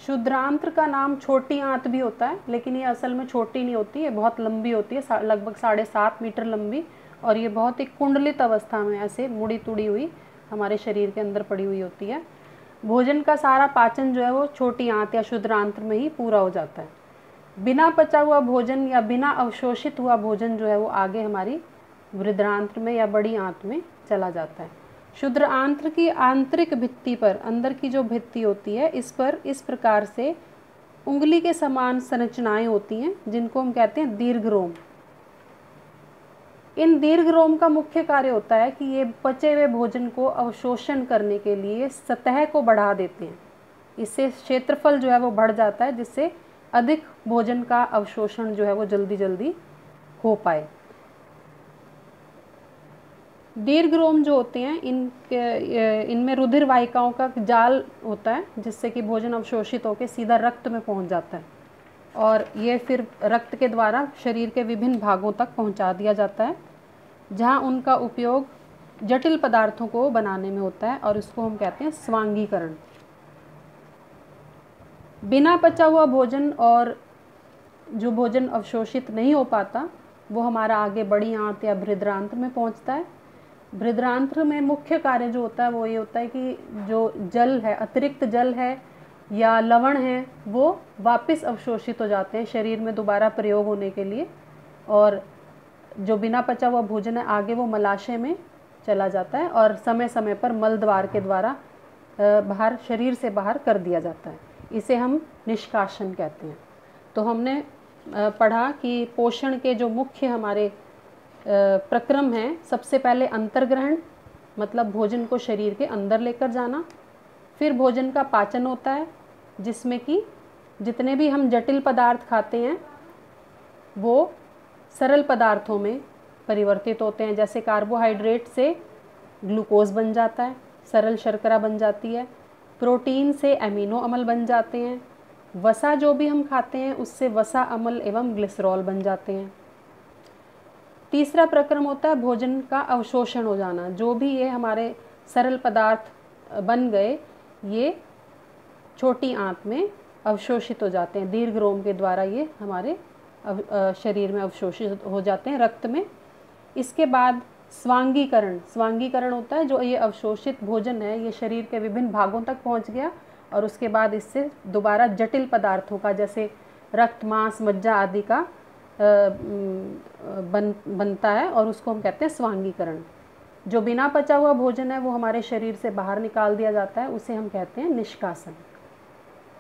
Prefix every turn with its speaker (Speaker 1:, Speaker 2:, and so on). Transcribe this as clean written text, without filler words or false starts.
Speaker 1: क्षुद्रांत्र का नाम छोटी आंत भी होता है, लेकिन ये असल में छोटी नहीं होती, ये बहुत लंबी होती है, लगभग 7.5 मीटर लंबी, और ये बहुत ही कुंडलित अवस्था में ऐसे मुड़ी तुड़ी हुई हमारे शरीर के अंदर पड़ी हुई होती है। भोजन का सारा पाचन जो है वो छोटी आंत या क्षुद्रांत्र में ही पूरा हो जाता है। बिना पचा हुआ भोजन या बिना अवशोषित हुआ भोजन जो है वो आगे हमारी बृहदांत्र में या बड़ी आंत में चला जाता है। क्षुद्र आंत्र की आंतरिक भित्ति पर, अंदर की जो भित्ति होती है, इस पर इस प्रकार से उंगली के समान संरचनाएं होती हैं, जिनको हम कहते हैं दीर्घरोम। इन दीर्घरोम का मुख्य कार्य होता है कि ये पचे हुए भोजन को अवशोषण करने के लिए सतह को बढ़ा देते हैं। इससे क्षेत्रफल जो है वो बढ़ जाता है, जिससे अधिक भोजन का अवशोषण जो है वो जल्दी जल्दी हो पाए। दीर्घरोम जो होते हैं इनमें रुधिर वाहिकाओं का जाल होता है, जिससे कि भोजन अवशोषित होकर सीधा रक्त में पहुंच जाता है, और ये फिर रक्त के द्वारा शरीर के विभिन्न भागों तक पहुंचा दिया जाता है, जहां उनका उपयोग जटिल पदार्थों को बनाने में होता है, और इसको हम कहते हैं स्वांगीकरण। बिना पचा हुआ भोजन और जो भोजन अवशोषित नहीं हो पाता वो हमारा आगे बड़ी आंत या बृहदांत्र में पहुंचता है। बृहदांत्र में मुख्य कार्य जो होता है वो ये होता है कि जो जल है, अतिरिक्त जल है या लवण है, वो वापस अवशोषित हो जाते हैं शरीर में दोबारा प्रयोग होने के लिए, और जो बिना पचा हुआ भोजन है आगे वो मलाशय में चला जाता है और समय समय पर मल द्वार के द्वारा बाहर, शरीर से बाहर कर दिया जाता है। इसे हम निष्कासन कहते हैं। तो हमने पढ़ा कि पोषण के जो मुख्य हमारे प्रक्रम हैं, सबसे पहले अंतर्ग्रहण, मतलब भोजन को शरीर के अंदर लेकर जाना। फिर भोजन का पाचन होता है, जिसमें कि जितने भी हम जटिल पदार्थ खाते हैं वो सरल पदार्थों में परिवर्तित होते हैं। जैसे कार्बोहाइड्रेट से ग्लूकोज बन जाता है, सरल शर्करा बन जाती है, प्रोटीन से एमिनो अम्ल बन जाते हैं, वसा जो भी हम खाते हैं उससे वसा अम्ल एवं ग्लिसरॉल बन जाते हैं। तीसरा प्रक्रम होता है भोजन का अवशोषण हो जाना। जो भी ये हमारे सरल पदार्थ बन गए, ये छोटी आंत में अवशोषित हो जाते हैं, दीर्घरोम के द्वारा ये हमारे शरीर में अवशोषित हो जाते हैं, रक्त में। इसके बाद स्वांगीकरण, स्वांगीकरण होता है, जो ये अवशोषित भोजन है ये शरीर के विभिन्न भागों तक पहुंच गया, और उसके बाद इससे दोबारा जटिल पदार्थों का, जैसे रक्त, मांस, मज्जा आदि का बनता है, और उसको हम कहते हैं स्वांगीकरण। जो बिना पचा हुआ भोजन है वो हमारे शरीर से बाहर निकाल दिया जाता है, उसे हम कहते हैं निष्कासन।